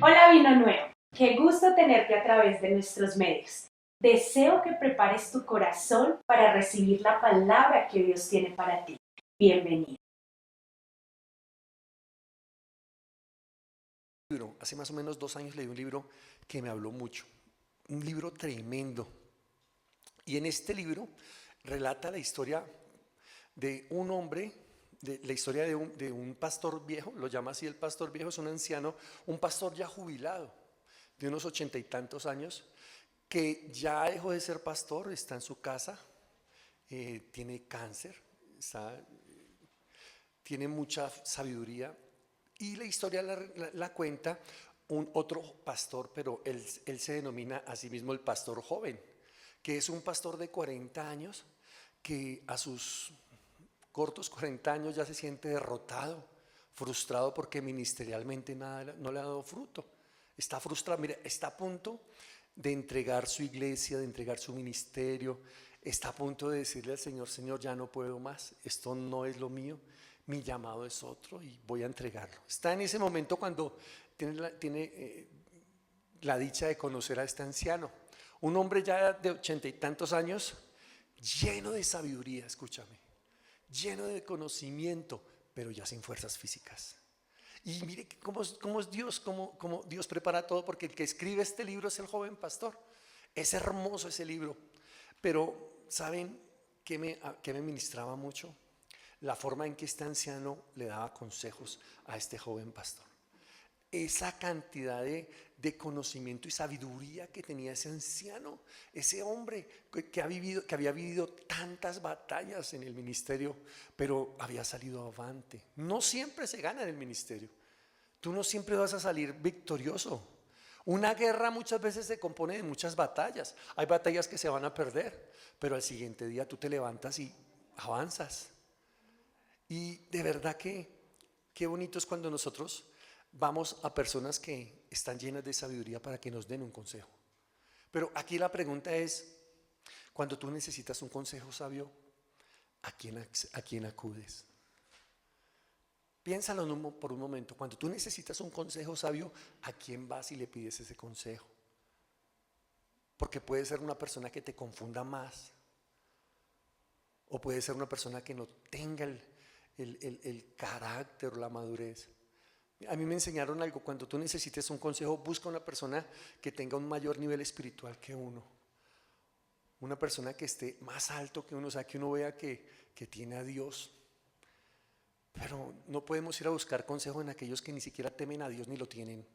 Hola Vino Nuevo, qué gusto tenerte a través de nuestros medios. Deseo que prepares tu corazón para recibir la palabra que Dios tiene para ti. Bienvenido. Hace más o menos 2 años leí un libro que me habló mucho, un libro tremendo. Y en este libro relata la historia de un hombre, de la historia de un pastor viejo, lo llama así el pastor viejo, es un anciano, un pastor ya jubilado, de unos 80 y tantos años, que ya dejó de ser pastor, está en su casa, tiene cáncer, tiene mucha sabiduría. Y la historia la cuenta un otro pastor, pero él se denomina a sí mismo el pastor joven, que es un pastor de 40 años que a sus cortos 40 años ya se siente derrotado, frustrado porque ministerialmente nada no le ha dado fruto. Está frustrado, mire, está a punto de entregar su iglesia, de entregar su ministerio, está a punto de decirle al Señor: Señor, ya no puedo más, esto no es lo mío, mi llamado es otro y voy a entregarlo. Está en ese momento cuando tiene la dicha de conocer a este anciano, un hombre ya de 80 y tantos años, lleno de sabiduría, escúchame, lleno de conocimiento, pero ya sin fuerzas físicas. Y mire cómo es Dios, cómo Dios prepara todo, porque el que escribe este libro es el joven pastor. Es hermoso ese libro, pero ¿saben qué me ministraba mucho? La forma en que este anciano le daba consejos a este joven pastor. Esa cantidad de conocimiento y sabiduría que tenía ese anciano, ese hombre que había vivido tantas batallas en el ministerio, pero había salido avante. No siempre se gana en el ministerio. Tú no siempre vas a salir victorioso. Una guerra muchas veces se compone de muchas batallas. Hay batallas que se van a perder, pero al siguiente día tú te levantas y avanzas. Y de verdad que qué bonito es cuando nosotros vamos a personas que están llenas de sabiduría para que nos den un consejo. Pero aquí la pregunta es, cuando tú necesitas un consejo sabio, ¿a quién acudes? Piénsalo por un momento. Cuando tú necesitas un consejo sabio, ¿a quién vas y le pides ese consejo? Porque puede ser una persona que te confunda más, o puede ser una persona que no tenga el carácter o la madurez. A mí me enseñaron algo: cuando tú necesites un consejo, busca una persona que tenga un mayor nivel espiritual que uno, una persona que esté más alto que uno, o sea, que uno vea que tiene a Dios. Pero no podemos ir a buscar consejo en aquellos que ni siquiera temen a Dios ni lo tienen,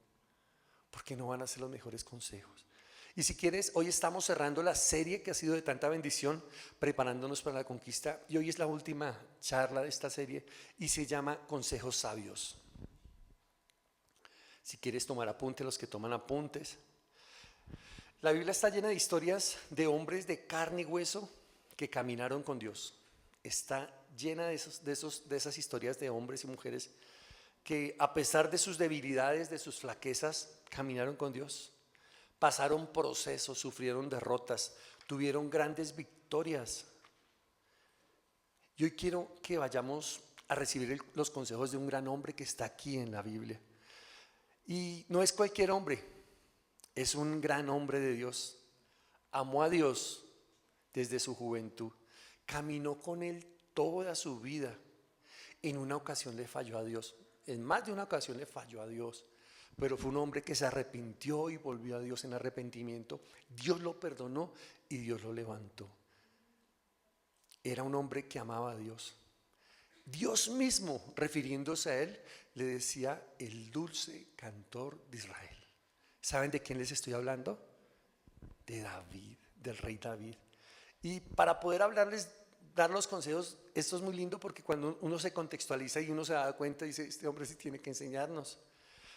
porque no van a ser los mejores consejos. Y si quieres, hoy estamos cerrando la serie que ha sido de tanta bendición, preparándonos para la conquista, y hoy es la última charla de esta serie y se llama Consejos Sabios. Si quieres tomar apuntes, los que toman apuntes. La Biblia está llena de historias de hombres de carne y hueso que caminaron con Dios. Está llena de esas historias de hombres y mujeres que, a pesar de sus debilidades, de sus flaquezas, caminaron con Dios. Pasaron procesos, sufrieron derrotas, tuvieron grandes victorias. Y hoy quiero que vayamos a recibir los consejos de un gran hombre que está aquí en la Biblia. Y no es cualquier hombre, es un gran hombre de Dios. Amó a Dios desde su juventud, caminó con Él toda su vida. En una ocasión le falló a Dios, en más de una ocasión le falló a Dios, pero fue un hombre que se arrepintió y volvió a Dios en arrepentimiento. Dios lo perdonó y Dios lo levantó. Era un hombre que amaba a Dios. Dios mismo, refiriéndose a él, le decía: el dulce cantor de Israel. ¿Saben de quién les estoy hablando? De David, del rey David. Y para poder hablarles, dar los consejos, esto es muy lindo, porque cuando uno se contextualiza y uno se da cuenta, dice: este hombre sí tiene que enseñarnos.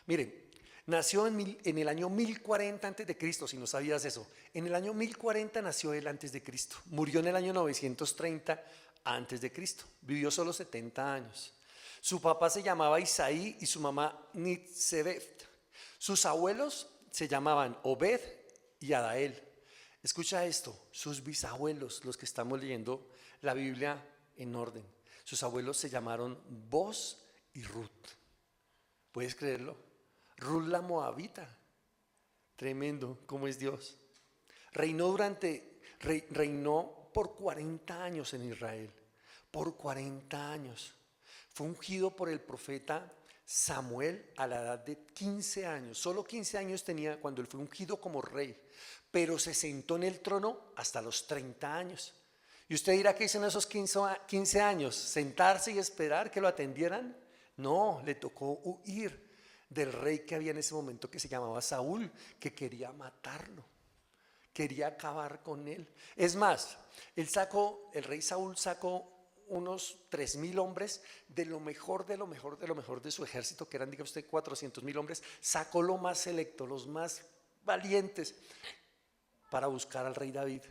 Miren, nació en el año 1040 antes de Cristo, si no sabías eso. En el año 1040 nació él antes de Cristo. Murió en el año 930 antes de Cristo. Vivió solo 70 años. Su papá se llamaba Isaí y su mamá Nitzebet. Sus abuelos se llamaban Obed y Adael. Escucha esto: sus bisabuelos, los que estamos leyendo la Biblia en orden, sus abuelos se llamaron Boz y Ruth. ¿Puedes creerlo? Ruth la Moabita. Tremendo, ¿cómo es Dios? Reinó por 40 años en Israel. Por 40 años. Fue ungido por el profeta Samuel a la edad de 15 años. Solo 15 años tenía cuando él fue ungido como rey. Pero se sentó en el trono hasta los 30 años. Y usted dirá, ¿qué hizo en esos 15 años? ¿Sentarse y esperar que lo atendieran? No, le tocó huir del rey que había en ese momento, que se llamaba Saúl, que quería matarlo, quería acabar con él. Es más, el rey Saúl sacó unos 3,000 hombres de lo mejor, de lo mejor, de lo mejor de su ejército, que eran, diga usted, 400,000 hombres. Sacó lo más selecto, los más valientes, para buscar al rey David.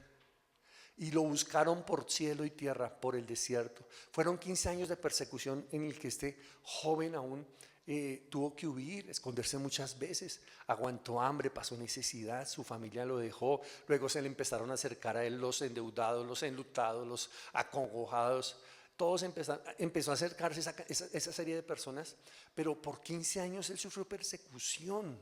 Y lo buscaron por cielo y tierra, por el desierto. Fueron 15 años de persecución en el que este joven aún tuvo que huir, esconderse muchas veces. Aguantó hambre, pasó necesidad, su familia lo dejó. Luego se le empezaron a acercar a él los endeudados, los enlutados, los acongojados. Todos empezó a acercarse esa serie de personas. Pero por 15 años él sufrió persecución.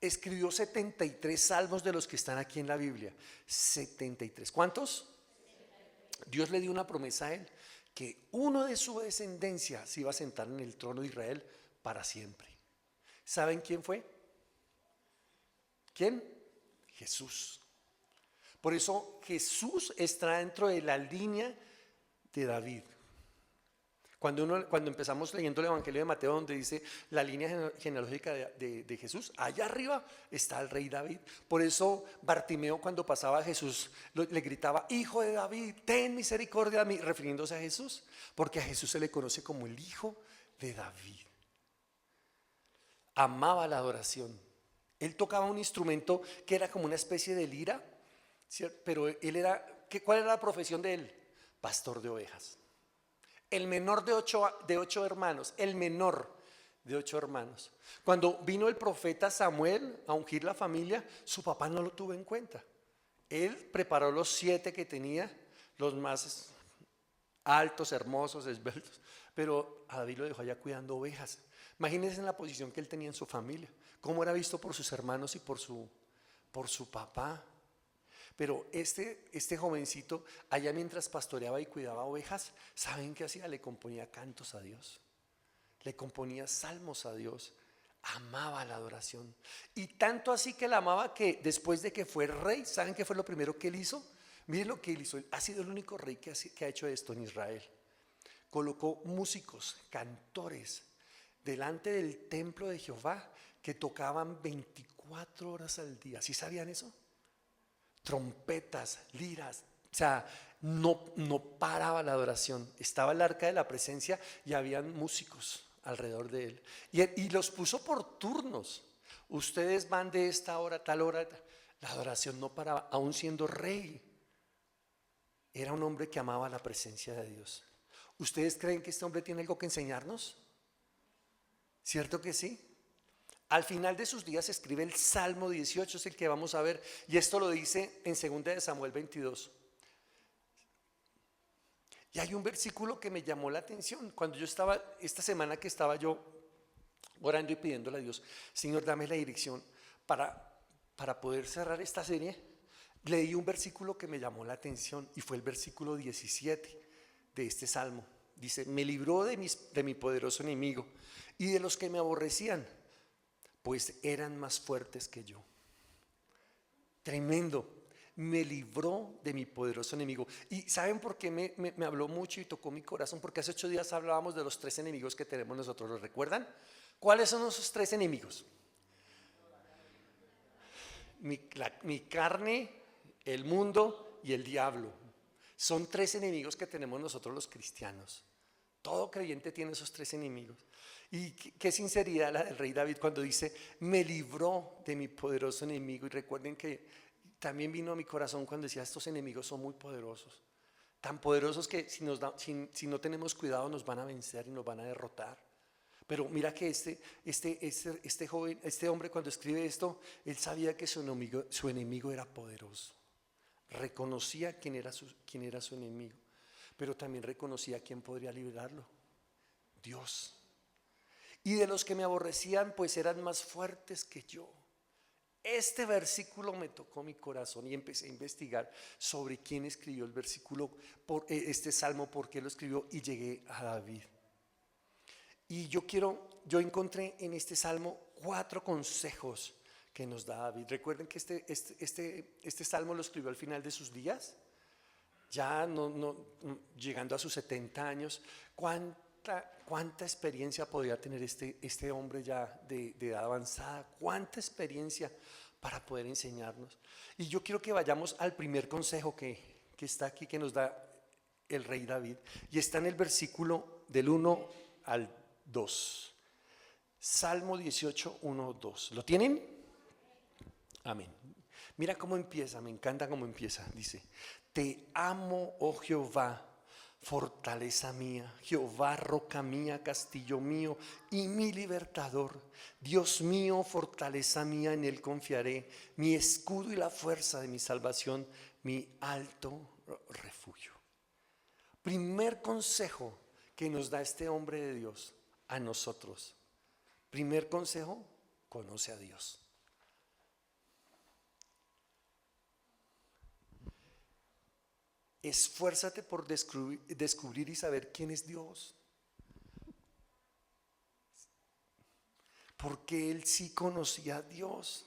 Escribió 73 salmos de los que están aquí en la Biblia. 73. ¿Cuántos? Dios le dio una promesa a él, que uno de su descendencia se iba a sentar en el trono de Israel para siempre. ¿Saben quién fue? ¿Quién? Jesús. Por eso Jesús está dentro de la línea de David. Cuando empezamos leyendo el Evangelio de Mateo, donde dice la línea genealógica de Jesús, allá arriba está el rey David. Por eso Bartimeo, cuando pasaba a Jesús, le gritaba: hijo de David, ten misericordia de mí, refiriéndose a Jesús, porque a Jesús se le conoce como el hijo de David. Amaba la adoración. Él tocaba un instrumento que era como una especie de lira, ¿cierto? Pero ¿cuál era la profesión de él? Pastor de ovejas. El menor de ocho hermanos, el menor de 8 hermanos. Cuando vino el profeta Samuel a ungir la familia, su papá no lo tuvo en cuenta. Él preparó los 7 que tenía, los más altos, hermosos, esbeltos, pero a David lo dejó allá cuidando ovejas. Imagínense en la posición que él tenía en su familia, cómo era visto por sus hermanos y por su papá. Pero este jovencito, allá mientras pastoreaba y cuidaba ovejas, ¿saben qué hacía? Le componía cantos a Dios, le componía salmos a Dios. Amaba la adoración. Y tanto así que la amaba, que después de que fue rey, ¿saben qué fue lo primero que él hizo? Miren lo que él hizo. Él ha sido el único rey que ha hecho esto en Israel. Colocó músicos, cantores, delante del templo de Jehová, que tocaban 24 horas al día. ¿Sí sabían eso? Trompetas, liras, o sea, no paraba la adoración. Estaba el arca de la presencia y habían músicos alrededor de él. Y los puso por turnos. Ustedes van de esta hora a tal hora. La adoración no paraba, aún siendo rey. Era un hombre que amaba la presencia de Dios. ¿Ustedes creen que este hombre tiene algo que enseñarnos? ¿Cierto que sí? Al final de sus días escribe el Salmo 18, es el que vamos a ver, y esto lo dice en 2 de Samuel 22. Y hay un versículo que me llamó la atención cuando esta semana que estaba yo orando y pidiéndole a Dios: Señor, dame la dirección para poder cerrar esta serie. Leí un versículo que me llamó la atención y fue el versículo 17 de este Salmo. Dice: me libró de mi poderoso enemigo y de los que me aborrecían, pues eran más fuertes que yo. Tremendo. Me libró de mi poderoso enemigo. ¿Y saben por qué me habló mucho y tocó mi corazón? Porque hace 8 días hablábamos de los 3 enemigos que tenemos nosotros. ¿Lo recuerdan? ¿Cuáles son esos 3 enemigos? Mi carne, el mundo y el diablo. Son 3 enemigos que tenemos nosotros los cristianos. Todo creyente tiene esos 3 enemigos. Y qué sinceridad la del rey David cuando dice: me libró de mi poderoso enemigo. Y recuerden que también vino a mi corazón cuando decía: estos enemigos son muy poderosos, tan poderosos que si no tenemos cuidado nos van a vencer y nos van a derrotar. Pero mira que este joven, este hombre, cuando escribe esto, él sabía que su enemigo era poderoso. Reconocía quién era su enemigo, pero también reconocía quién podría librarlo: Dios. y de los que me aborrecían, pues eran más fuertes que yo. Este versículo me tocó mi corazón y empecé a investigar sobre quién escribió el versículo, este salmo, por qué lo escribió, y llegué a David. Y yo encontré en este salmo 4 consejos que nos da David. Recuerden que este salmo lo escribió al final de sus días, ya llegando a sus 70 años. ¿Cuánta experiencia podía tener este hombre ya de edad avanzada? ¿Cuánta experiencia para poder enseñarnos? Y yo quiero que vayamos al primer consejo que está aquí, que nos da el rey David, y está en el versículo del 1 al 2. Salmo 18, 1, 2. ¿Lo tienen? Amén. Mira cómo empieza, me encanta cómo empieza. Dice: te amo, oh Jehová, fortaleza mía, Jehová, roca mía, castillo mío y mi libertador. Dios mío, fortaleza mía, en él confiaré, mi escudo y la fuerza de mi salvación, mi alto refugio. Primer consejo que nos da este hombre de Dios a nosotros. Primer consejo: conoce a Dios. Esfuérzate por descubrir y saber quién es Dios. Porque él sí conocía a Dios.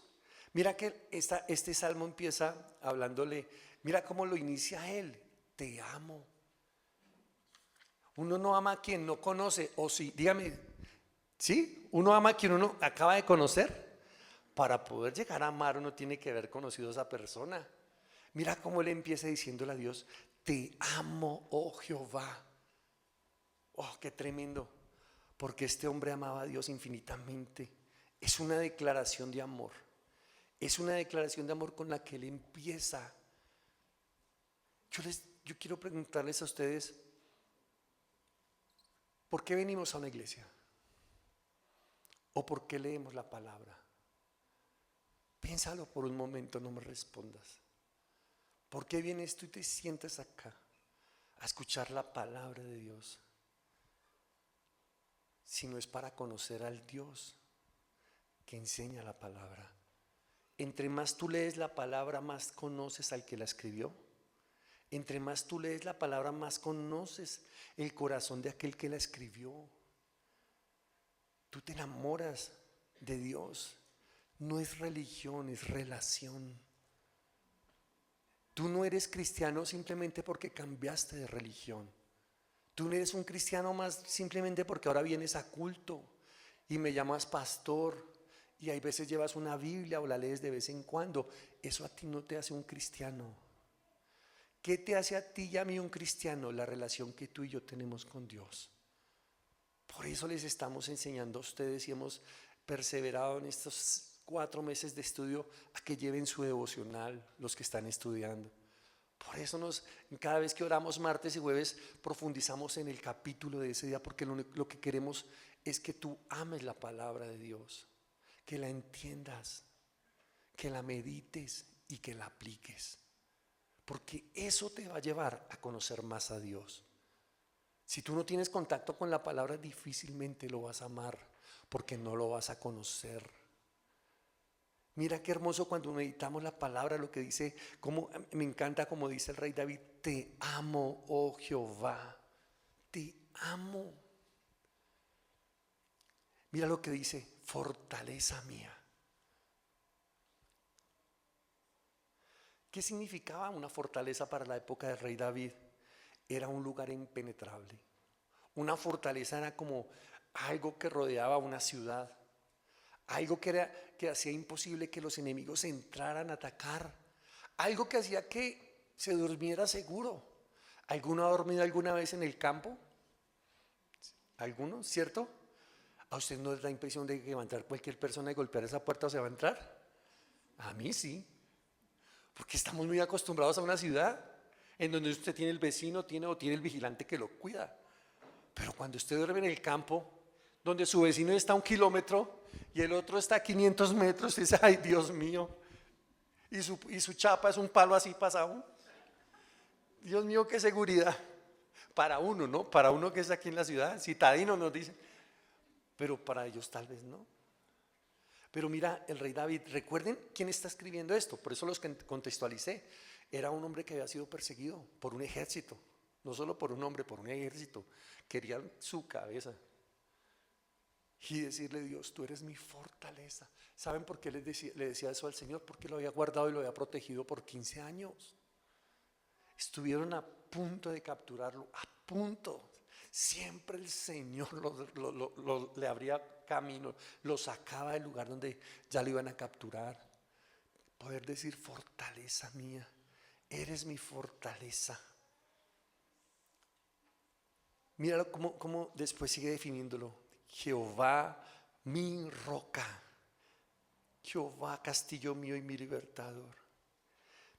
Mira que este salmo empieza hablándole, mira cómo lo inicia él: te amo. Uno no ama a quien no conoce, o sí, dígame, ¿sí? Uno ama a quien uno acaba de conocer. Para poder llegar a amar, uno tiene que haber conocido a esa persona. Mira cómo él empieza diciéndole a Dios: te amo, oh Jehová. Oh, qué tremendo, porque este hombre amaba a Dios infinitamente. Es una declaración de amor. Es una declaración de amor con la que él empieza. Yo quiero preguntarles a ustedes: ¿por qué venimos a una iglesia? ¿O por qué leemos la palabra? Piénsalo por un momento, no me respondas. ¿Por qué vienes tú y te sientas acá a escuchar la palabra de Dios? Si no es para conocer al Dios que enseña la palabra. Entre más tú lees la palabra, más conoces al que la escribió. Entre más tú lees la palabra, más conoces el corazón de aquel que la escribió. Tú te enamoras de Dios. No es religión, es relación. Tú no eres cristiano simplemente porque cambiaste de religión. Tú no eres un cristiano más simplemente porque ahora vienes a culto y me llamas pastor y hay veces llevas una Biblia o la lees de vez en cuando. Eso a ti no te hace un cristiano. ¿Qué te hace a ti y a mí un cristiano? La relación que tú y yo tenemos con Dios. Por eso les estamos enseñando a ustedes y hemos perseverado en estos 4 meses de estudio a que lleven su devocional los que están estudiando. Por eso cada vez que oramos martes y jueves profundizamos en el capítulo de ese día, porque lo que queremos es que tú ames la palabra de Dios, que la entiendas, que la medites y que la apliques, porque eso te va a llevar a conocer más a Dios. Si tú no tienes contacto con la palabra, difícilmente lo vas a amar, porque no lo vas a conocer. Mira qué hermoso cuando meditamos la palabra, lo que dice, me encanta como dice el rey David: te amo, oh Jehová, te amo. Mira lo que dice: fortaleza mía. ¿Qué significaba una fortaleza para la época del rey David? Era un lugar impenetrable. Una fortaleza era como algo que rodeaba una ciudad. Algo que hacía imposible que los enemigos entraran a atacar. Algo que hacía que se durmiera seguro. ¿Alguno ha dormido alguna vez en el campo? ¿Alguno? ¿Cierto? ¿A usted no les da impresión de que va a entrar cualquier persona y golpear esa puerta o se va a entrar? A mí sí. Porque estamos muy acostumbrados a una ciudad en donde usted tiene el vecino, tiene el vigilante que lo cuida. Pero cuando usted duerme en el campo, donde su vecino está a 1 kilómetro y el otro está a 500 metros, dice: ay, Dios mío, y su chapa es un palo así pasado. Dios mío, qué seguridad para uno, ¿no? Para uno que está aquí en la ciudad, citadino, nos dice. pero para ellos tal vez no. Pero mira, el rey David, recuerden quién está escribiendo esto, por eso los contextualicé. Era un hombre que había sido perseguido por un ejército, no solo por un hombre, por un ejército. Querían su cabeza. Y decirle: Dios, tú eres mi fortaleza. ¿Saben por qué le decía eso al Señor? Porque lo había guardado y lo había protegido por 15 años. Estuvieron a punto de capturarlo, a punto. Siempre el Señor le abría camino, lo sacaba del lugar donde ya lo iban a capturar. Poder decir: fortaleza mía, eres mi fortaleza. Míralo cómo después sigue definiéndolo. Jehová, mi roca. Jehová, castillo mío y mi libertador.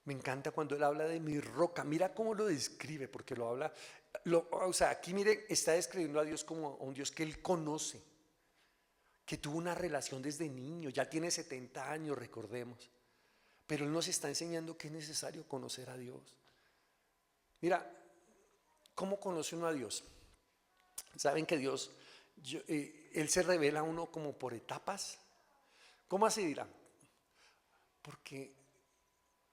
Me encanta cuando él habla de mi roca. Mira cómo lo describe, porque lo habla. O sea, aquí miren, está describiendo a Dios como a un Dios que él conoce, que tuvo una relación desde niño, ya tiene 70 años, recordemos. Pero él nos está enseñando que es necesario conocer a Dios. Mira, ¿cómo conoce uno a Dios? Saben que Dios, él se revela a uno como por etapas. ¿Cómo así dirán? Porque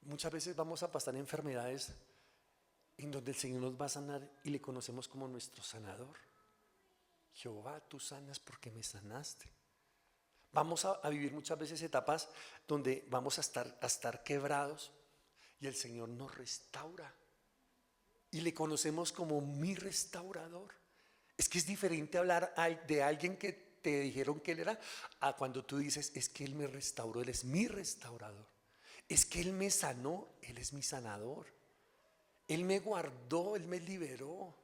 muchas veces vamos a pasar enfermedades en donde el Señor nos va a sanar y le conocemos como nuestro sanador. Jehová, tú sanas porque me sanaste. Vamos a vivir muchas veces etapas donde vamos a estar quebrados y el Señor nos restaura y le conocemos como mi restaurador. Es que es diferente hablar de alguien que te dijeron que él era, a cuando tú dices: es que él me restauró, él es mi restaurador. Es que él me sanó, él es mi sanador. Él me guardó, él me liberó.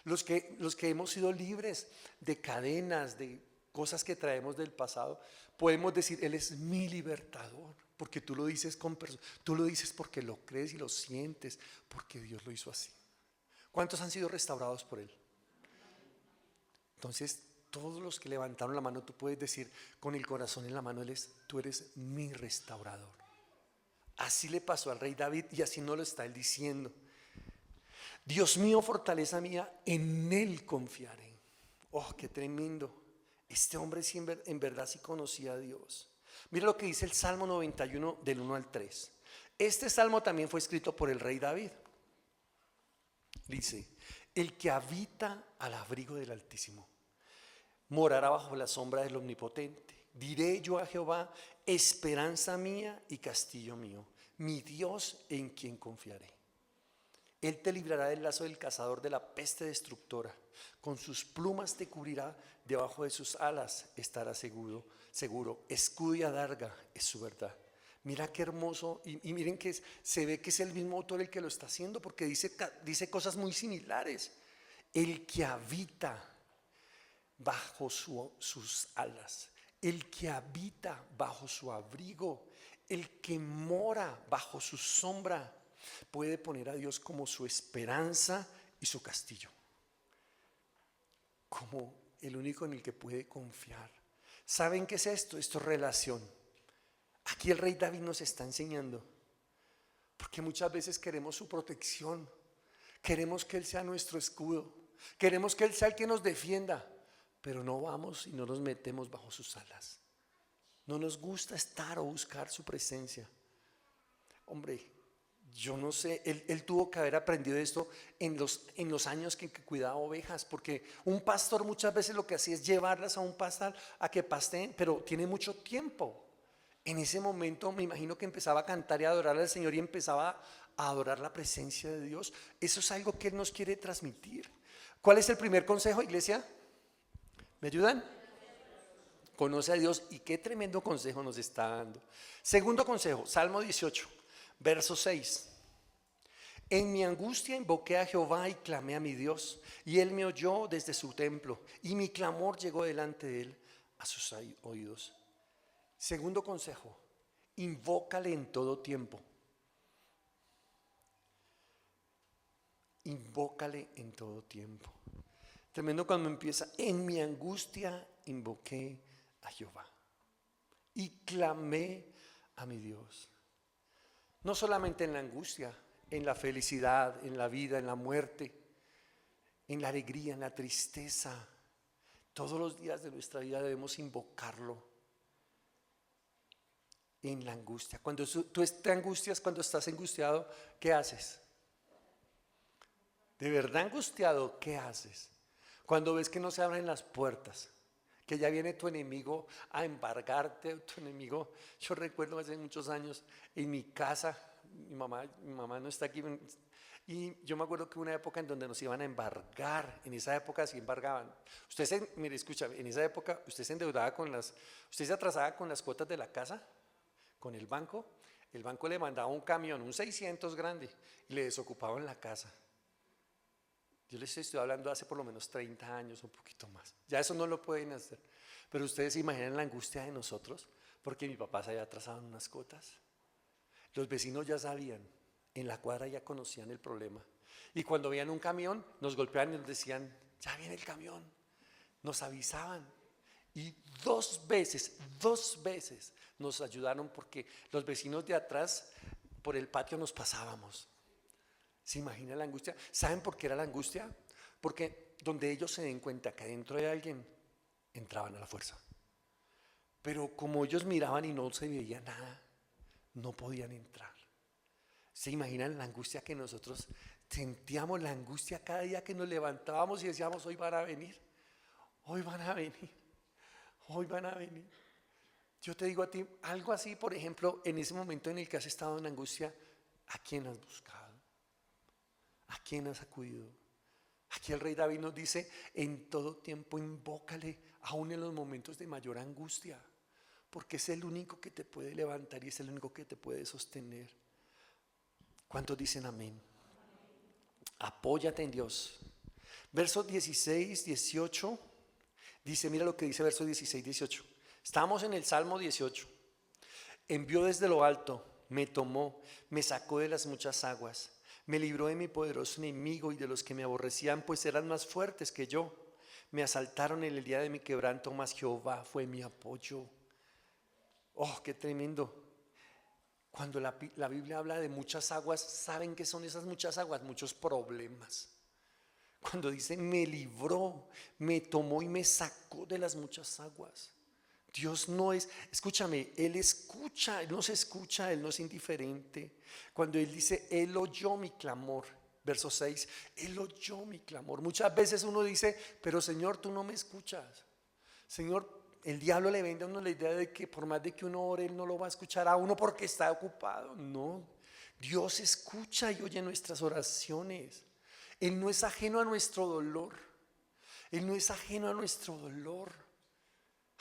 Los que hemos sido libres de cadenas, de cosas que traemos del pasado, podemos decir: él es mi libertador, porque tú lo dices tú lo dices porque lo crees y lo sientes, porque Dios lo hizo así. ¿Cuántos han sido restaurados por él? Entonces, todos los que levantaron la mano, tú puedes decir con el corazón en la mano: tú eres mi restaurador. Así le pasó al rey David y así nos lo está él diciendo. Dios mío, fortaleza mía, en él confiaré. Oh, qué tremendo. Este hombre sí, en verdad sí conocía a Dios. Mira lo que dice el Salmo 91 del 1 al 3. Este salmo también fue escrito por el rey David. Dice: el que habita al abrigo del Altísimo morará bajo la sombra del Omnipotente. Diré yo a Jehová: esperanza mía y castillo mío, mi Dios en quien confiaré. Él te librará del lazo del cazador, de la peste destructora. Con sus plumas te cubrirá, debajo de sus alas estarás seguro. Escudo y adarga es su verdad. Mira qué hermoso, y miren que se ve que es el mismo autor el que lo está haciendo, porque dice cosas muy similares. El que habita bajo sus alas, el que habita bajo su abrigo, el que mora bajo su sombra, puede poner a Dios como su esperanza y su castillo, como el único en el que puede confiar. ¿Saben qué es esto? Esto es relación. Aquí el rey David nos está enseñando, porque muchas veces queremos su protección, queremos que Él sea nuestro escudo, queremos que Él sea el que nos defienda, pero no vamos y no nos metemos bajo sus alas. No nos gusta estar o buscar su presencia. Hombre, yo no sé, él tuvo que haber aprendido esto en los años que cuidaba ovejas, porque un pastor muchas veces lo que hacía es llevarlas a un pastal a que pasteen, pero tiene mucho tiempo. En ese momento me imagino que empezaba a cantar y a adorar al Señor y empezaba a adorar la presencia de Dios. Eso es algo que Él nos quiere transmitir. ¿Cuál es el primer consejo, iglesia? ¿Me ayudan? Conoce a Dios, y qué tremendo consejo nos está dando. Segundo consejo, Salmo 18, verso 6. En mi angustia invoqué a Jehová y clamé a mi Dios, y Él me oyó desde su templo, y mi clamor llegó delante de Él a sus oídos. Segundo consejo, invócale en todo tiempo. Invócale en todo tiempo. Tremendo cuando empieza: en mi angustia invoqué a Jehová y clamé a mi Dios. No solamente en la angustia, en la felicidad, en la vida, en la muerte, en la alegría, en la tristeza. Todos los días de nuestra vida debemos invocarlo en la angustia. Cuando tú te angustias, cuando estás angustiado, ¿qué haces? De verdad angustiado, ¿qué haces? Cuando ves que no se abren las puertas, que ya viene tu enemigo a embargarte, tu enemigo. Yo recuerdo hace muchos años en mi casa, mi mamá no está aquí, y yo me acuerdo que una época en donde nos iban a embargar, en esa época sí embargaban. Mire, escucha, en esa época usted se endeudaba usted se atrasaba con las cuotas de la casa, con el banco le mandaba un camión, un 600 grande, y le desocupaban la casa. Yo les estoy hablando hace por lo menos 30 años, un poquito más. Ya eso no lo pueden hacer. Pero ustedes se imaginan la angustia de nosotros, porque mi papá se había atrasado en unas cuotas. Los vecinos ya sabían, en la cuadra ya conocían el problema. Y cuando veían un camión, nos golpeaban y nos decían, ya viene el camión. Nos avisaban. Y dos veces nos ayudaron porque los vecinos de atrás por el patio nos pasábamos. ¿Se imagina la angustia? ¿Saben por qué era la angustia? Porque donde ellos se den cuenta que adentro hay alguien, entraban a la fuerza. Pero como ellos miraban y no se veía nada, no podían entrar. ¿Se imaginan la angustia que nosotros sentíamos? La angustia cada día que nos levantábamos y decíamos, hoy van a venir, hoy van a venir, hoy van a venir. Yo te digo a ti, algo así, por ejemplo, en ese momento en el que has estado en angustia, ¿a quién has buscado? ¿A quién has acudido? Aquí el rey David nos dice, en todo tiempo invócale, aún en los momentos de mayor angustia, porque es el único que te puede levantar y es el único que te puede sostener. ¿Cuántos dicen amén? Apóyate en Dios. Versos 16, 18, dice, mira lo que dice versos 16, 18. Estamos en el Salmo 18. Envió desde lo alto, me tomó, me sacó de las muchas aguas. Me libró de mi poderoso enemigo y de los que me aborrecían, pues eran más fuertes que yo. Me asaltaron en el día de mi quebranto, mas Jehová fue mi apoyo. Oh, qué tremendo. Cuando la Biblia habla de muchas aguas, ¿saben qué son esas muchas aguas? Muchos problemas. Cuando dice me libró, me tomó y me sacó de las muchas aguas. Dios no es, escúchame, Él escucha, Él nos escucha, Él no es indiferente. Cuando Él dice, Él oyó mi clamor, verso 6, Él oyó mi clamor. Muchas veces uno dice, pero Señor, tú no me escuchas. Señor, el diablo le vende a uno la idea de que por más de que uno ore, Él no lo va a escuchar a uno porque está ocupado. No, Dios escucha y oye nuestras oraciones. Él no es ajeno a nuestro dolor. Él no es ajeno a nuestro dolor.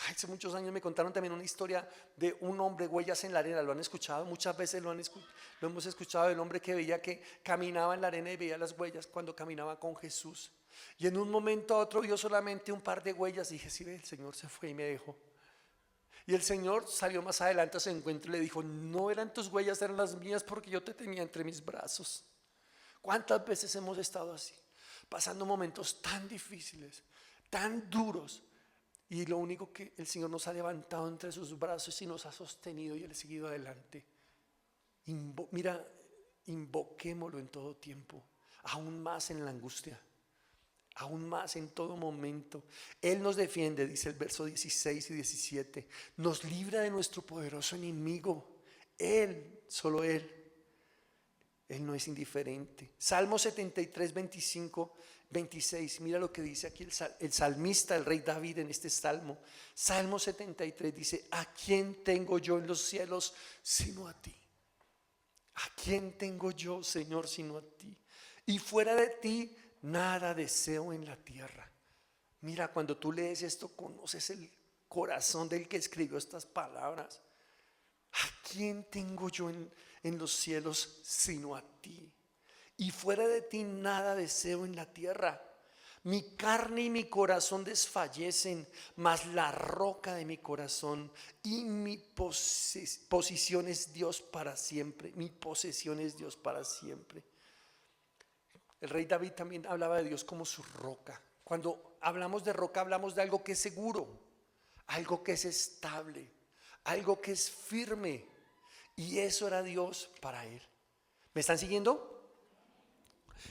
Hace muchos años me contaron también una historia de un hombre, huellas en la arena. ¿Lo han escuchado? Muchas veces lo hemos escuchado, del hombre que veía que caminaba en la arena y veía las huellas cuando caminaba con Jesús. Y en un momento a otro vio solamente un par de huellas y dije, sí, el Señor se fue y me dejó. Y el Señor salió más adelante a su encuentro y le dijo, no eran tus huellas, eran las mías porque yo te tenía entre mis brazos. ¿Cuántas veces hemos estado así? Pasando momentos tan difíciles, tan duros. Y lo único que el Señor nos ha levantado entre sus brazos y nos ha sostenido y Él ha seguido adelante. Mira, invoquémoslo en todo tiempo, aún más en la angustia, aún más en todo momento. Él nos defiende, dice el verso 16 y 17, nos libra de nuestro poderoso enemigo. Él, solo Él no es indiferente. Salmo 73, 25, 26, mira lo que dice aquí el salmista, el rey David en este salmo. Salmo 73 dice, ¿a quién tengo yo en los cielos sino a ti? ¿A quién tengo yo, Señor, sino a ti? Y fuera de ti, nada deseo en la tierra. Mira, cuando tú lees esto, conoces el corazón del que escribió estas palabras. ¿A quién tengo yo en los cielos sino a ti? Y fuera de ti nada deseo en la tierra. Mi carne y mi corazón desfallecen, mas la roca de mi corazón y mi posición es Dios para siempre. Mi posesión es Dios para siempre. El rey David también hablaba de Dios como su roca. Cuando hablamos de roca, hablamos de algo que es seguro, algo que es estable, algo que es firme. Y eso era Dios para él. ¿Me están siguiendo?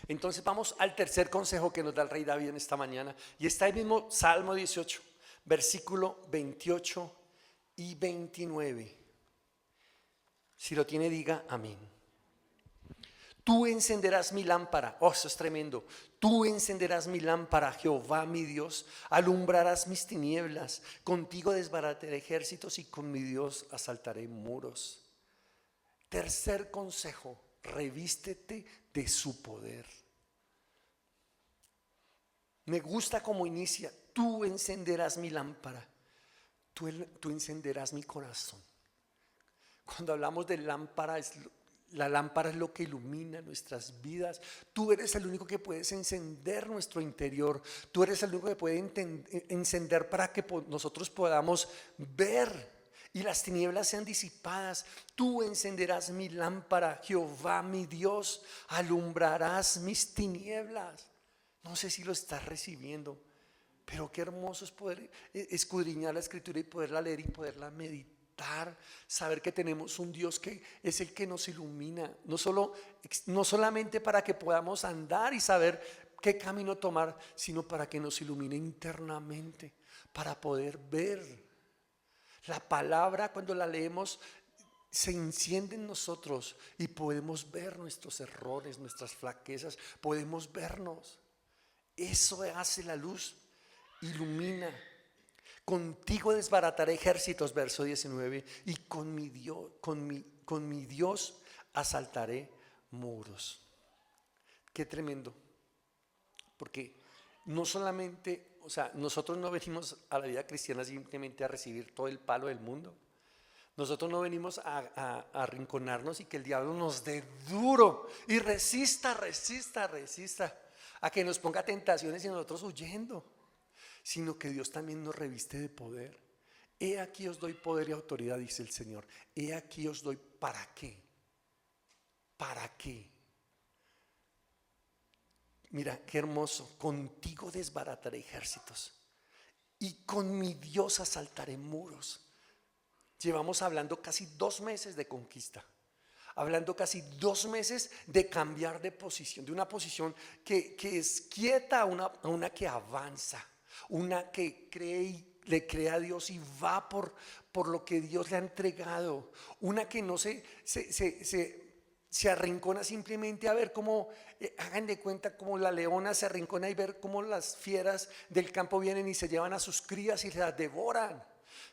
Entonces vamos al tercer consejo que nos da el rey David en esta mañana. Y está el mismo Salmo 18, versículo 28 y 29. Si lo tiene, diga amén. Tú encenderás mi lámpara. Oh, eso es tremendo. Tú encenderás mi lámpara, Jehová mi Dios. Alumbrarás mis tinieblas. Contigo desbarataré ejércitos y con mi Dios asaltaré muros. Tercer consejo, revístete de su poder. Me gusta cómo inicia. Tú encenderás mi lámpara. Tú encenderás mi corazón. Cuando hablamos de lámpara, la lámpara es lo que ilumina nuestras vidas. Tú eres el único que puedes encender nuestro interior. Tú eres el único que puede encender para que nosotros podamos ver y las tinieblas sean disipadas. Tú encenderás mi lámpara, Jehová mi Dios. Alumbrarás mis tinieblas. No sé si lo estás recibiendo, pero qué hermoso es poder escudriñar la escritura y poderla leer y poderla meditar. Saber que tenemos un Dios que es el que nos ilumina, no solamente para que podamos andar y saber qué camino tomar, sino para que nos ilumine internamente, para poder ver. La palabra, cuando la leemos, se enciende en nosotros y podemos ver nuestros errores, nuestras flaquezas, podemos vernos. Eso hace la luz, ilumina. Contigo desbarataré ejércitos, verso 19, y con mi Dios asaltaré muros. Qué tremendo, porque no solamente, nosotros no venimos a la vida cristiana simplemente a recibir todo el palo del mundo. Nosotros no venimos a arrinconarnos y que el diablo nos dé duro y resista, a que nos ponga tentaciones y nosotros huyendo, sino que Dios también nos reviste de poder. He aquí os doy poder y autoridad, dice el Señor. He aquí os doy, ¿para qué? ¿Para qué? Mira, qué hermoso. Contigo desbarataré ejércitos y con mi Dios asaltaré muros. Llevamos hablando casi 2 meses de conquista. Hablando casi 2 meses de cambiar de posición, de una posición que es quieta a una que avanza. Una que le cree a Dios y va por lo que Dios le ha entregado. Una que no se arrincona simplemente a ver cómo, hagan de cuenta como la leona se arrincona y ver cómo las fieras del campo vienen y se llevan a sus crías y las devoran.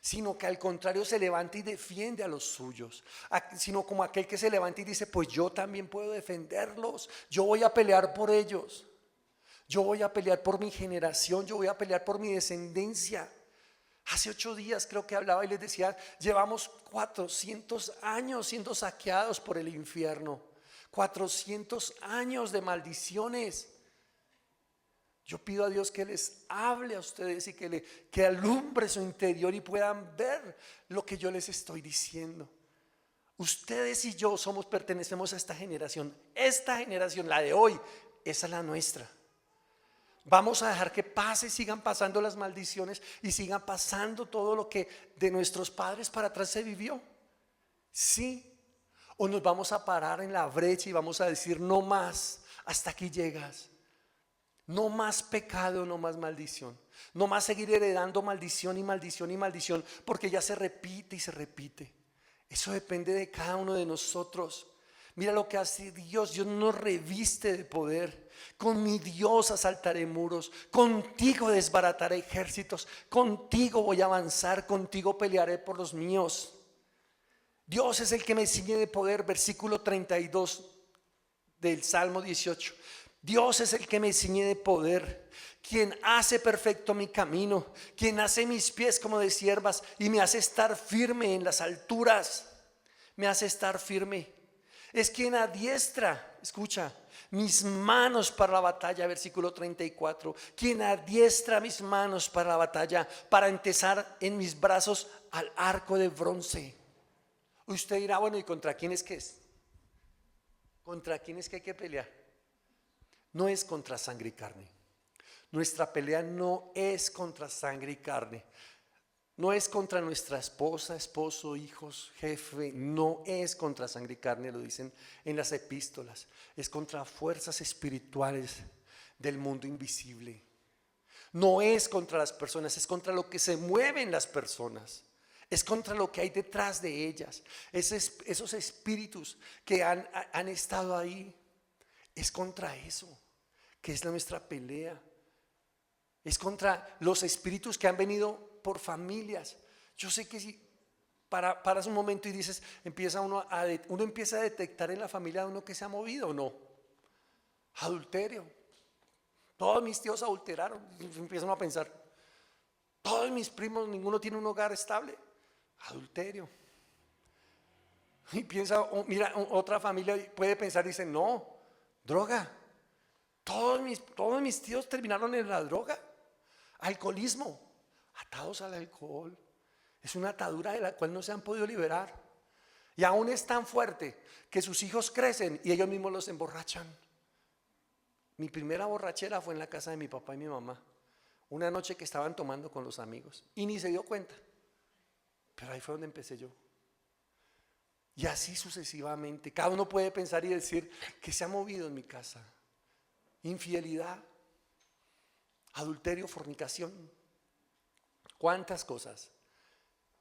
Sino que al contrario se levanta y defiende a los suyos. Sino como aquel que se levanta y dice, pues yo también puedo defenderlos. Yo voy a pelear por ellos. Yo voy a pelear por mi generación, yo voy a pelear por mi descendencia. Hace 8 días creo que hablaba y les decía, llevamos 400 años siendo saqueados por el infierno. 400 años de maldiciones. Yo pido a Dios que les hable a ustedes y que alumbre su interior y puedan ver lo que yo les estoy diciendo. Ustedes y yo pertenecemos a esta generación. Esta generación, la de hoy, esa es la nuestra. Vamos a dejar que sigan pasando las maldiciones y sigan pasando todo lo que de nuestros padres para atrás se vivió. Sí. O nos vamos a parar en la brecha y vamos a decir, no más, hasta aquí llegas. No más pecado, no más maldición. No más seguir heredando maldición y maldición y maldición, porque ya se repite y se repite. Eso depende de cada uno de nosotros. Mira lo que hace Dios. Dios nos reviste de poder. Con mi Dios asaltaré muros. Contigo desbarataré ejércitos. Contigo voy a avanzar. Contigo pelearé por los míos. Dios es el que me ciñe de poder. Versículo 32 del Salmo 18. Dios es el que me ciñe de poder, quien hace perfecto mi camino, quien hace mis pies como de ciervas y me hace estar firme en las alturas. Me hace estar firme. Es quien adiestra, escucha, mis manos para la batalla, versículo 34. Quien adiestra mis manos para la batalla, para entesar en mis brazos al arco de bronce. Usted dirá, bueno, ¿y contra quién es que es? ¿Contra quién es que hay que pelear? No es contra sangre y carne. Nuestra pelea no es contra sangre y carne. No es contra nuestra esposa, esposo, hijos, jefe, no es contra sangre y carne, lo dicen en las epístolas. Es contra fuerzas espirituales del mundo invisible. No es contra las personas, es contra lo que se mueve en las personas. Es contra lo que hay detrás de ellas. Esos espíritus que han estado ahí. Es contra eso que es nuestra pelea. Es contra los espíritus que han venido por familias. Yo sé que si paras un momento y dices, uno empieza a detectar en la familia de uno que se ha movido o no. Adulterio. Todos mis tíos adulteraron. Empiezan a pensar, todos mis primos, ninguno tiene un hogar estable. Adulterio. Y piensa, mira, otra familia puede pensar y dice, no, droga. Todos mis tíos terminaron en la droga. Alcoholismo, atados al alcohol. Es una atadura de la cual no se han podido liberar. Y aún es tan fuerte que sus hijos crecen y ellos mismos los emborrachan. Mi primera borrachera fue en la casa de mi papá y mi mamá. Una noche que estaban tomando con los amigos y ni se dio cuenta. Pero ahí fue donde empecé yo. Y así sucesivamente. Cada uno puede pensar y decir que se ha movido en mi casa. Infidelidad, adulterio, fornicación. ¿Cuántas cosas?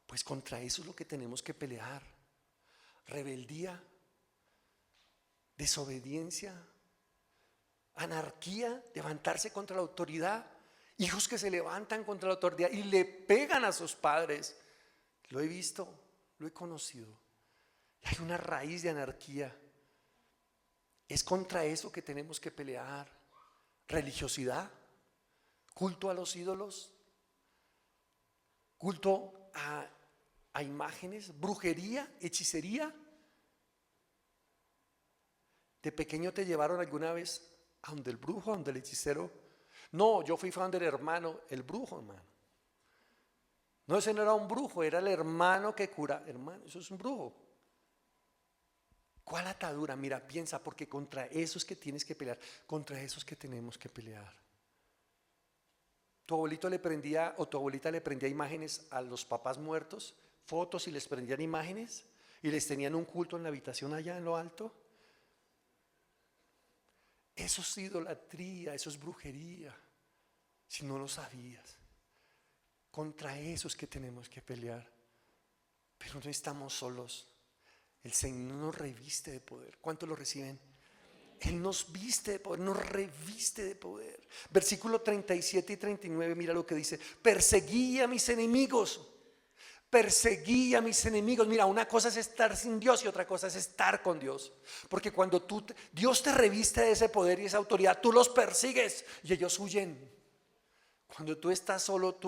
Pues contra eso es lo que tenemos que pelear. Rebeldía, desobediencia, anarquía, levantarse contra la autoridad. Hijos que se levantan contra la autoridad y le pegan a sus padres. Lo he visto, lo he conocido. Hay una raíz de anarquía. Es contra eso que tenemos que pelear. Religiosidad, culto a los ídolos, culto a imágenes, brujería, hechicería. ¿De pequeño te llevaron alguna vez a donde el brujo, a donde el hechicero? No, yo fui fan del hermano, el brujo, hermano. No, ese no era un brujo, era el hermano que cura. Hermano, eso es un brujo. ¿Cuál atadura? Mira, piensa, porque contra esos que tienes que pelear, contra esos que tenemos que pelear. Tu abuelito le prendía o tu abuelita le prendía imágenes a los papás muertos, fotos, y les prendían imágenes y les tenían un culto en la habitación allá en lo alto. Eso es idolatría, eso es brujería, si no lo sabías. Contra esos que tenemos que pelear. Pero no estamos solos. El Señor nos reviste de poder. ¿Cuántos lo reciben? Él nos viste de poder, nos reviste de poder. Versículo 37 y 39, mira lo que dice: perseguí a mis enemigos. Perseguí a mis enemigos. Mira, una cosa es estar sin Dios y otra cosa es estar con Dios. Porque cuando Dios te reviste de ese poder y esa autoridad, tú los persigues y ellos huyen. Cuando tú estás solo,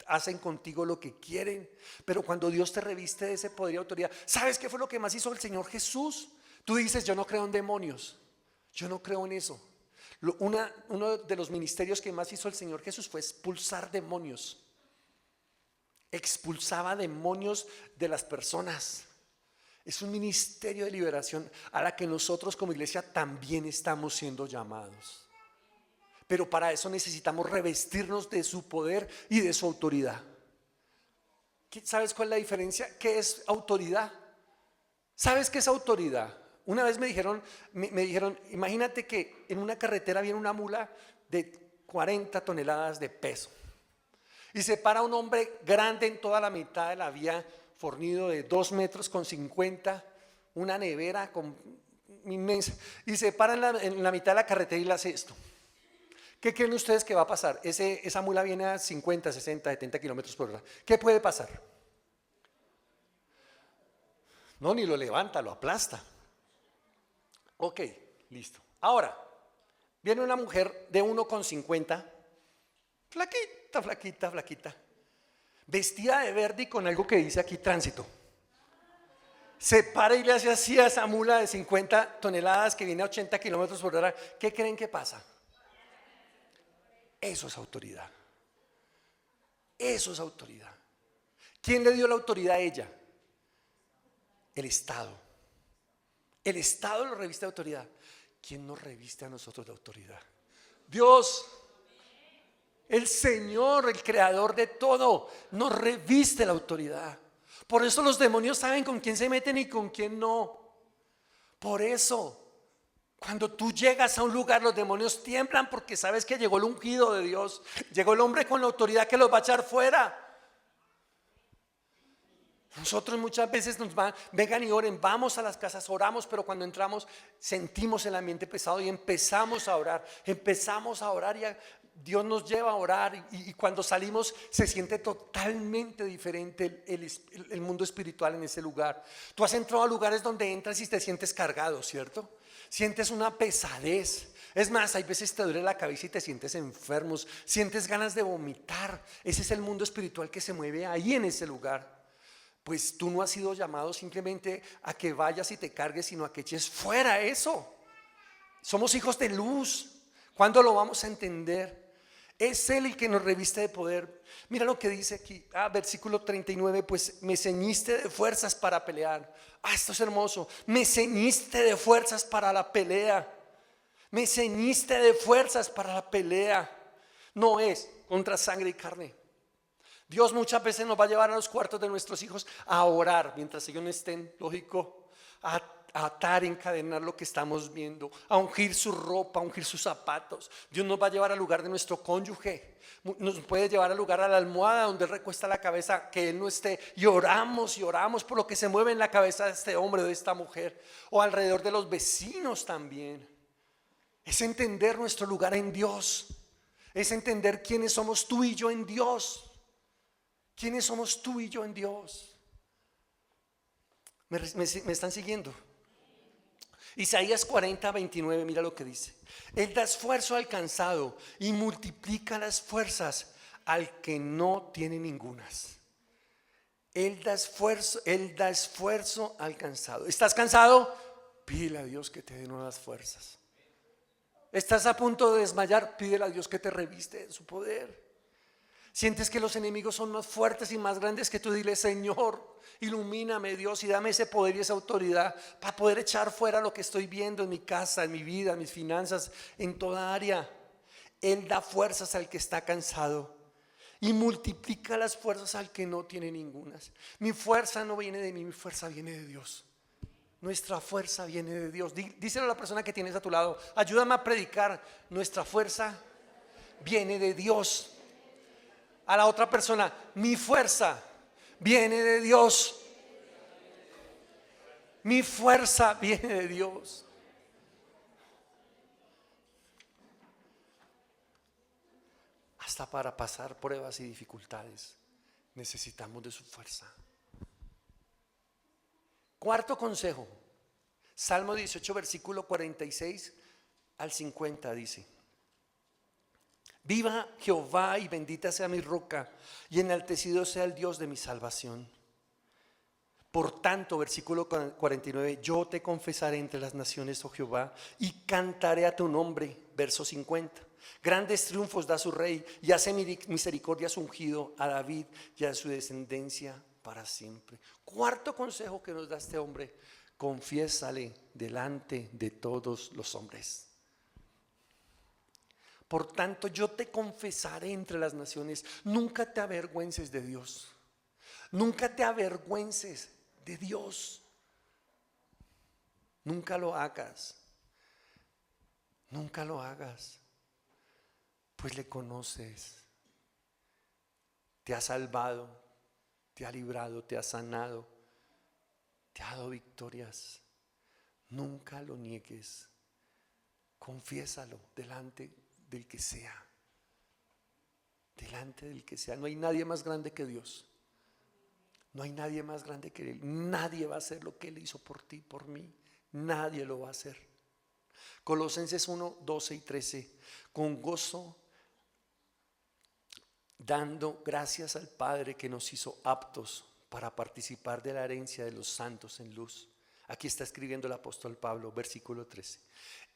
hacen contigo lo que quieren. Pero cuando Dios te reviste de ese poder y autoridad, ¿sabes qué fue lo que más hizo el Señor Jesús? Tú dices, yo no creo en demonios, yo no creo en eso. Uno de los ministerios que más hizo el Señor Jesús fue expulsar demonios. Expulsaba demonios de las personas. Es un ministerio de liberación a la que nosotros como iglesia también estamos siendo llamados. Pero para eso necesitamos revestirnos de su poder y de su autoridad. ¿Sabes cuál es la diferencia? ¿Qué es autoridad? ¿Sabes qué es autoridad? Una vez me dijeron, imagínate que en una carretera viene una mula de 40 toneladas de peso. Y se para un hombre grande en toda la mitad de la vía, fornido de 2,50 metros, una nevera inmensa. Y se para en la mitad de la carretera y le hace esto. ¿Qué creen ustedes que va a pasar? Esa mula viene a 50, 60, 70 kilómetros por hora. ¿Qué puede pasar? No, ni lo levanta, lo aplasta. Ok, listo. Ahora, viene una mujer de 1,50, flaquita, vestida de verde y con algo que dice aquí tránsito. Se para y le hace así a esa mula de 50 toneladas que viene a 80 kilómetros por hora. ¿Qué creen que pasa? Eso es autoridad. Eso es autoridad. ¿Quién le dio la autoridad a ella? El Estado. El Estado lo reviste de autoridad. ¿Quién nos reviste a nosotros de autoridad? Dios. El Señor, el creador de todo, nos reviste la autoridad. Por eso los demonios saben con quién se meten y con quién no. Por eso, cuando tú llegas a un lugar, los demonios tiemblan porque sabes que llegó el ungido de Dios. Llegó el hombre con la autoridad que los va a echar fuera. Nosotros muchas veces nos van, vengan y oren, vamos a las casas, oramos, pero cuando entramos sentimos el ambiente pesado y empezamos a orar y Dios nos lleva a orar y cuando salimos se siente totalmente diferente el mundo espiritual en ese lugar. Tú has entrado a lugares donde entras y te sientes cargado, ¿cierto? Sientes una pesadez. Es más, hay veces te duele la cabeza y te sientes enfermo, sientes ganas de vomitar. Ese es el mundo espiritual que se mueve ahí en ese lugar. Pues tú no has sido llamado simplemente a que vayas y te cargues, sino a que eches fuera eso. Somos hijos de luz. ¿Cuándo lo vamos a entender? Es Él el que nos reviste de poder. Mira lo que dice aquí, versículo 39, pues me ceñiste de fuerzas para pelear. Esto es hermoso. Me ceñiste de fuerzas para la pelea. Me ceñiste de fuerzas para la pelea. No es contra sangre y carne. Dios muchas veces nos va a llevar a los cuartos de nuestros hijos a orar mientras ellos no estén, lógico, a atar, encadenar lo que estamos viendo, a ungir su ropa, a ungir sus zapatos. Dios nos va a llevar al lugar de nuestro cónyuge, nos puede llevar al lugar, a la almohada donde Él recuesta la cabeza, que Él no esté, y oramos por lo que se mueve en la cabeza de este hombre o de esta mujer, o alrededor de los vecinos también. Es entender nuestro lugar en Dios, es entender quiénes somos tú y yo en Dios. ¿Quiénes somos tú y yo en Dios? ¿Me están siguiendo? Isaías 40, 29, mira lo que dice. Él da esfuerzo al cansado y multiplica las fuerzas al que no tiene ningunas. Él da esfuerzo al cansado. ¿Estás cansado? Pídele a Dios que te dé nuevas fuerzas. ¿Estás a punto de desmayar? Pídele a Dios que te reviste de su poder. Sientes que los enemigos son más fuertes y más grandes que tú, dile: Señor, ilumíname, Dios, y dame ese poder y esa autoridad para poder echar fuera lo que estoy viendo en mi casa, en mi vida, en mis finanzas, en toda área. Él da fuerzas al que está cansado y multiplica las fuerzas al que no tiene ningunas. Mi fuerza no viene de mí, mi fuerza viene de Dios. Nuestra fuerza viene de Dios. Díselo a la persona que tienes a tu lado: ayúdame a predicar, nuestra fuerza viene de Dios. A la otra persona: mi fuerza viene de Dios. Mi fuerza viene de Dios. Hasta para pasar pruebas y dificultades necesitamos de su fuerza. Cuarto consejo, Salmo 18, versículo 46 al 50 dice: viva Jehová y bendita sea mi roca, y enaltecido sea el Dios de mi salvación. Por tanto, versículo 49, yo te confesaré entre las naciones, oh Jehová, y cantaré a tu nombre. Verso 50, grandes triunfos da su rey, y hace misericordia a su ungido, a David y a su descendencia para siempre. Cuarto consejo que nos da este hombre: confiésale delante de todos los hombres. Por tanto, yo te confesaré entre las naciones. Nunca te avergüences de Dios. Nunca te avergüences de Dios. Nunca lo hagas. Nunca lo hagas. Pues le conoces. Te ha salvado, te ha librado, te ha sanado, te ha dado victorias. Nunca lo niegues. Confiésalo delante del que sea. Delante del que sea. No hay nadie más grande que Dios. No hay nadie más grande que Él. Nadie va a hacer lo que Él hizo por ti, por mí. Nadie lo va a hacer. Colosenses 1, 12 y 13. Con gozo, dando gracias al Padre que nos hizo aptos para participar de la herencia de los santos en luz. Aquí está escribiendo el apóstol Pablo, versículo 13.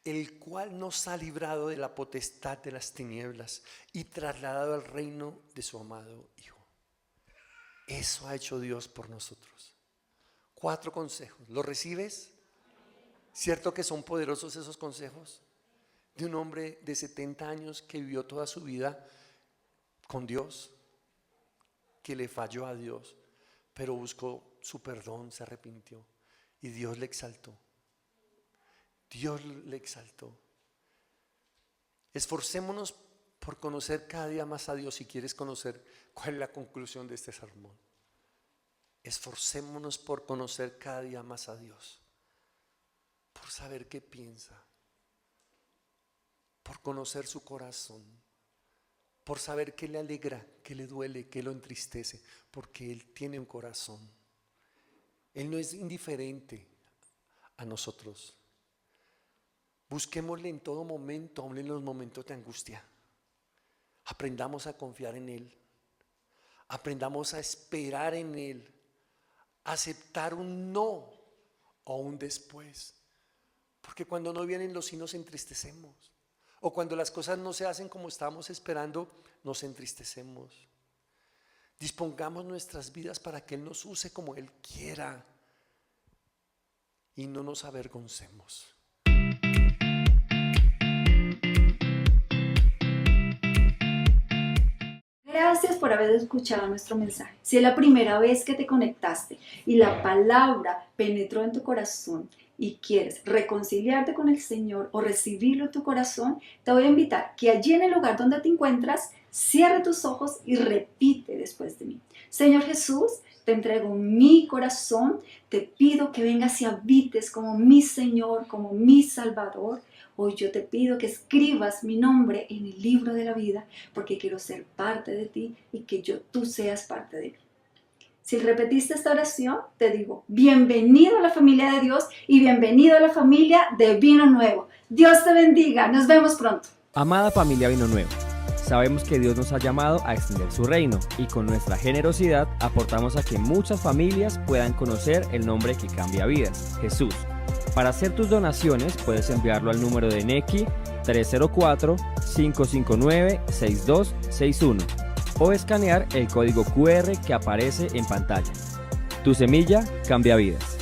El cual nos ha librado de la potestad de las tinieblas y trasladado al reino de su amado Hijo. Eso ha hecho Dios por nosotros. 4 consejos. ¿Los recibes? ¿Cierto que son poderosos esos consejos? De un hombre de 70 años que vivió toda su vida con Dios, que le falló a Dios, pero buscó su perdón, se arrepintió y Dios le exaltó. Dios le exaltó. Esforcémonos por conocer cada día más a Dios. Si quieres conocer cuál es la conclusión de este sermón, esforcémonos por conocer cada día más a Dios, por saber qué piensa, por conocer su corazón, por saber qué le alegra, qué le duele, qué lo entristece, porque Él tiene un corazón. Él no es indiferente a nosotros. Busquémosle en todo momento, aun en los momentos de angustia. Aprendamos a confiar en Él. Aprendamos a esperar en Él. Aceptar un no o un después. Porque cuando no vienen los sí nos entristecemos. O cuando las cosas no se hacen como estábamos esperando, nos entristecemos. Dispongamos nuestras vidas para que Él nos use como Él quiera y no nos avergoncemos. Gracias por haber escuchado nuestro mensaje. Si es la primera vez que te conectaste y la palabra penetró en tu corazón y quieres reconciliarte con el Señor o recibirlo en tu corazón, te voy a invitar que allí en el lugar donde te encuentras, cierre tus ojos y repite después de mí. Señor Jesús, te entrego mi corazón, te pido que vengas y habites como mi Señor, como mi Salvador. Hoy yo te pido que escribas mi nombre en el libro de la vida, porque quiero ser parte de ti y que tú seas parte de mí. Si repetiste esta oración, te digo, bienvenido a la familia de Dios y bienvenido a la familia de Vino Nuevo. Dios te bendiga, nos vemos pronto. Amada familia Vino Nuevo, sabemos que Dios nos ha llamado a extender su reino y con nuestra generosidad aportamos a que muchas familias puedan conocer el nombre que cambia vidas, Jesús. Para hacer tus donaciones puedes enviarlo al número de Nequi 304-559-6261 o escanear el código QR que aparece en pantalla. Tu semilla cambia vidas.